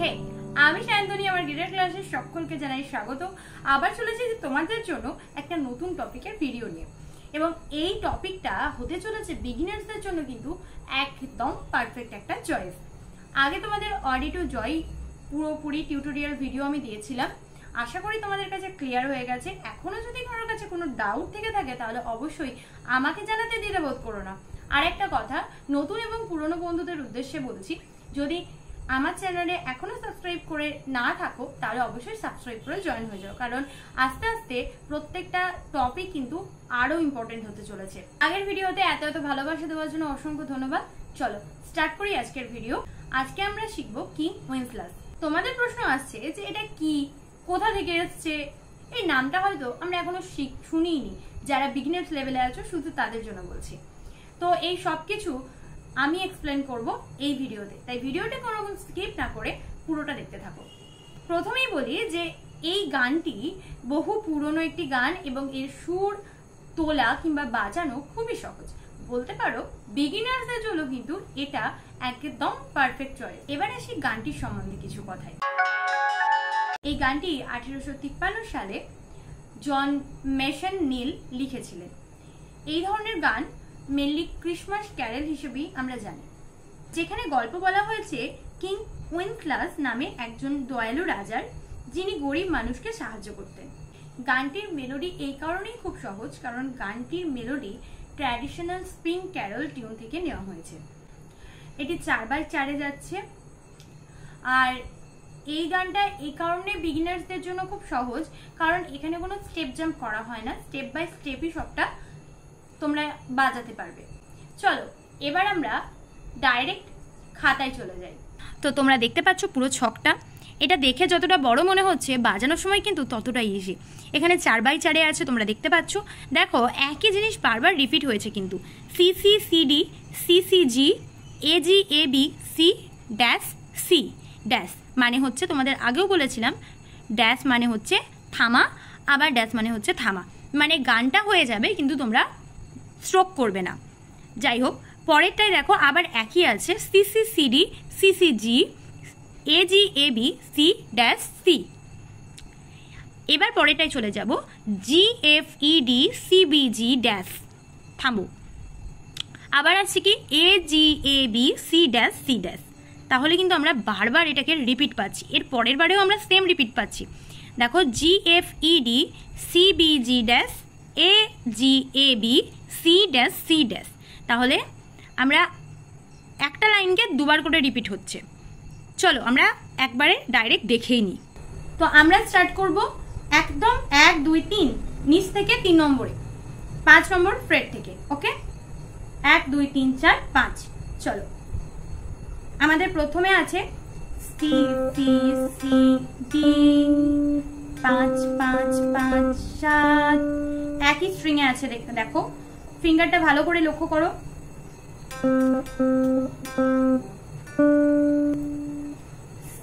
হে, আমি শান্তনী, আমার গিটার ক্লাসের সকলকে জানাই স্বাগত। আবার চলেছি তোমাদের জন্য একটা নতুন টপিকের ভিডিও নিয়ে, এবং এই টপিকটা হতে চলেছে বিগিনার্সদের জন্য কিন্তু একদম পারফেক্ট একটা চয়েস। আগে তোমাদের অডি টু জয় পুরোপুরি টিউটোরিয়াল ভিডিও আমি দিয়েছিলাম, আশা করি তোমাদের কাছে ক্লিয়ার হয়ে গেছে। এখনো যদি কারোর কাছে কোনো ডাউট থেকে থাকে তাহলে অবশ্যই আমাকে জানাতে দ্বিধাবোধ করো না। আর একটা কথা, নতুন এবং পুরনো বন্ধুদের উদ্দেশ্যে বলছি, যদি আমার চ্যানেলে এখনো সাবস্ক্রাইব করে না থাকো তাহলে অবশ্যই সাবস্ক্রাইব করে জয়েন হয়ে যাও, কারণ আস্তে আস্তে প্রত্যেকটা টপিক কিন্তু আরো ইম্পর্টেন্ট হতে চলেছে। আগের ভিডিওতে এত ভালোবাসা দেওয়ার জন্য অসংখ্য ধন্যবাদ। চলো স্টার্ট করি আজকের ভিডিও। আজকে আমরা শিখবো কিং ওয়েন্সলাস। তোমাদের প্রশ্ন আসছে যে এটা কি, কোথা থেকে এসছে? এই নামটা হয়তো আমরা এখনো শুনিনি। যারা বিগিনার্স লেভেলে আছো শুধু তাদের জন্য বলছি। তো এই সবকিছু আমি এক্সপ্লেন করব এই ভিডিওতে, তাই ভিডিওটা কোনো স্কিপ না করে পুরোটা দেখতে থাকো। প্রথমেই বলি যে এই গানটি বহু পুরনো একটি গান এবং এর সুর তোলা কিংবা বাজানো খুবই সহজ। বলতে পারো বিগিনার্সদের জন্য কিন্তু এটা একদম পারফেক্ট চয়েস। এবার আসি গানটির সম্বন্ধে কিছু কথাই। এই গানটি 1853 সালে জন মেশন নীল লিখেছিলেন। এই ধরনের গান মেনলি ক্রিসমাস ক্যারেল হিসেবেই আমরা জানি, যেখানে গল্প বলা হয়েছে কিং ওয়েন্সলাস নামে একজন দয়ালু রাজার, যিনি গরিব মানুষকে সাহায্য করতেন। গানটির মেলোডি এই কারণেই খুব সহজ, কারণ গানটির melody traditional spring carol tune থেকে নেওয়া হয়েছে। এটি 4/4 যাচ্ছে। আর এই গানটা এই কারণে বিগিনার্সদের জন্য খুব সহজ, কারণ এখানে কোনো স্টেপ জাম্প করা হয় না, স্টেপ বাই স্টেপই সবটা তোমরা বাজাতে পারবে। চলো এবার আমরা ডাইরেক্ট খাতায় চলে যাই। তো তোমরা দেখতে পাচ্ছ পুরো ছকটা। এটা দেখে যতটা বড় মনে হচ্ছে, বাজানোর সময় কিন্তু ততটাই ইজি। এখানে 4/4 আছে, তোমরা দেখতে পাচ্ছ। দেখো একই জিনিস বারবার রিপিট হয়েছে কিন্তু। C C C D, C C G, A G A B, C dash C dash, মানে হচ্ছে তোমাদের আগেও বলেছিলাম ড্যাশ মানে হচ্ছে থামা, আবার ড্যাশ মানে হচ্ছে থামা, মানে গানটা হয়ে যাবে কিন্তু তোমরা স্ট্রোক করবে না। যাই হোক, পরেরটাই দেখো আবার একই আছে, C C C D, C C G, A G A B, C dash C. এবার পরেরটাই চলে যাব, G F E D, C B G dash, থামবো। আবার আছে কি A G A B, C dash C dash. তাহলে কিন্তু আমরা বারবার এটাকে রিপিট পাচ্ছি। এর পরের বারেও আমরা সেম রিপিট পাচ্ছি। দেখো G F E D, C B G dash, A G A B, C dash C dash. তাহলে আমরা একটা লাইনকে দুবার করে রিপিট হচ্ছে। চলো আমরা একবারে ডাইরেক্ট দেখেই নিই। তো আমরা স্টার্ট করব একদম 1 2 3 নিচ থেকে 3 নম্বরে, 5 নম্বর ফ্রেট থেকে। ওকে, 1 2 3 4 5। চলো, আমাদের প্রথমে আছে সি সি সি ডি, 5 5 5 7, একই স্ট্রিং এ আছে। দেখো ফিঙ্গারটা ভালো করে লক্ষ্য করো।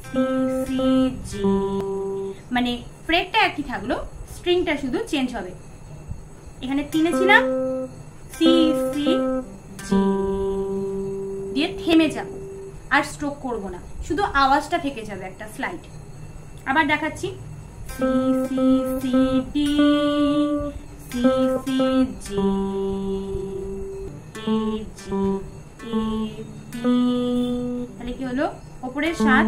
সি সি জি, মানে ফ্রেটটা একই থাকলো, স্ট্রিংটা শুধু চেঞ্জ হবে। এখানে 3 এ ছিলাম, সি সি জি দিয়ে থেমে যাব, আর স্ট্রোক করব না, শুধু আওয়াজটা থেকে যাবে একটা স্লাইড। আবার দেখাচ্ছি, C C C D, C C G, A G A B. তাহলে কি হলো, ওপরের 7,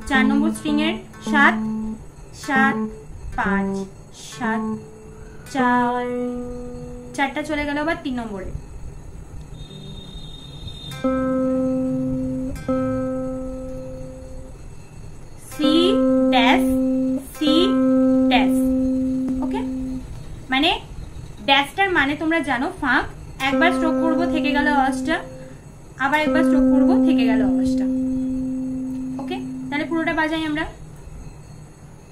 4 নম্বর স্ট্রিং এর 7 7 5 7 4, 4টা চলে গেল আবার 3 নম্বরে। C dash C dash. Okay, মানে ড্যাশটার মানে তোমরা জানো ফাঁক। একবার স্ট্রোক করব, থেকে গেল আওয়াজটা, আবার একবার স্ট্রোক করব, থেকে গেল আওয়াজটা। ওকে, তাহলে পুরোটা বাজাই আমরা।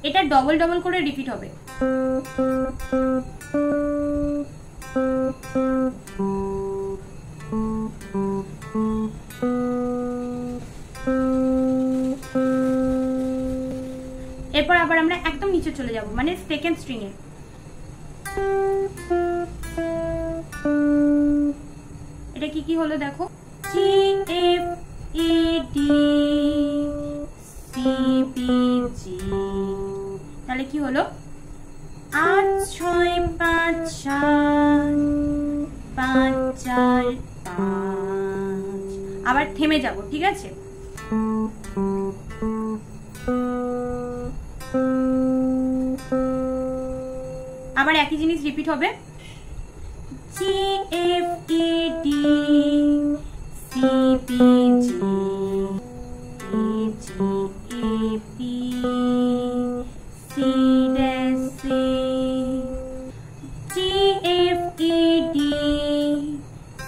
এটা ডবল ডবল করে রিপিট হবে। এরপর আবার আমরা একদম নিচে চলে যাব, মানে সেকেন্ড স্ট্রিং এ। এটা কি কি হলো দেখো, G F E D, P G. তাহলে কি হলো 8 6 5 7 5 4 5। আবার থেমে যাব, ঠিক আছে? আবার একই জিনিস রিপিট হবে, G F E D C P G A G A P C dash C G F E D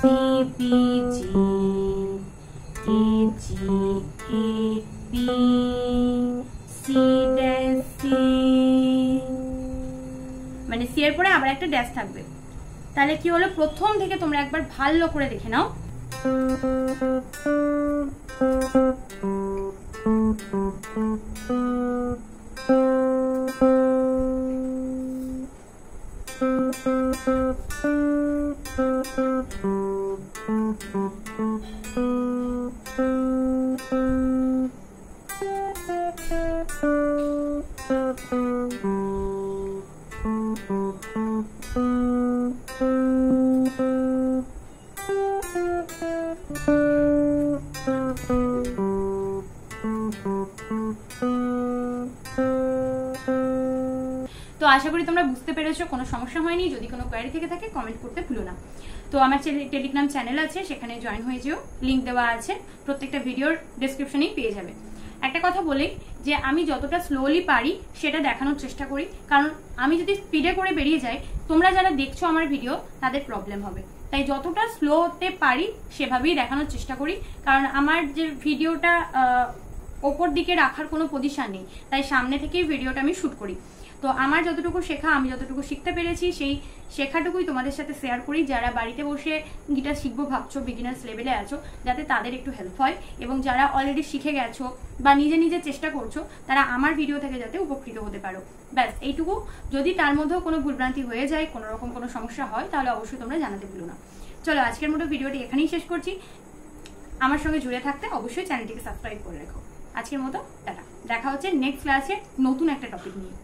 C P G A G A P C dash C. মানে সি এর পরে আবার একটা ড্যাশ থাকবে। তাহলে কি হলো, প্রথম থেকে তোমরা একবার ভালো করে দেখে নাও। তো আশা করি তোমরা বুঝতে পেরেছো, কোনো সমস্যা হয়নি। যদি কোনো কোয়ারি থেকে থাকে কমেন্ট করতে ভুলো না। তো আমার টেলিগ্রাম চ্যানেল আছে, সেখানে জয়েন হয়ে যেও, লিংক দেওয়া আছে, প্রত্যেকটা ভিডিওর ডেসক্রিপশনেই পেয়ে যাবে। একটা কথা বলি যে আমি যতটা স্লোলি পারি সেটা দেখানোর চেষ্টা করি, কারণ আমি যদি স্পিডে করে বেরিয়ে যাই, তোমরা যারা দেখছো আমার ভিডিও তাদের প্রবলেম হবে। তাই যতটা স্লোতে পারি সেভাবেই দেখানোর চেষ্টা করি, কারণ আমার যে ভিডিওটা ওপর দিকে রাখার কোনো পজিশন নেই, তাই সামনে থেকেই ভিডিওটা আমি শুট করি। তো আমার যতটুকু শেখা, আমি যতটুকু শিখতে পেরেছি, সেই শেখাটুকুই তোমাদের সাথে শেয়ার করি। যারা বাড়িতে বসে গিটার শিখবো ভাবছো, বিগিনার্স লেভেলে আছো, যাতে তাদের একটু হেল্প হয়, এবং যারা অলরেডি শিখে গেছো বা নিজে নিজে চেষ্টা করছো, তারা আমার ভিডিও থেকে যাতে উপকৃত হতে পারো। ব্যাস এইটুকু। যদি তার মধ্যেও কোনো ভুলভ্রান্তি হয়ে যায়, কোনো রকম কোনো সমস্যা হয়, তাহলে অবশ্যই তোমরা জানাতে ভুলো না। চলো আজকের মতো ভিডিওটি এখানেই শেষ করছি। আমার সঙ্গে জুড়ে থাকতে অবশ্যই চ্যানেলটিকে সাবস্ক্রাইব করে রেখো। আজকের মতো টাটা, দেখা হচ্ছে নেক্সট ক্লাসে নতুন একটা টপিক নিয়ে।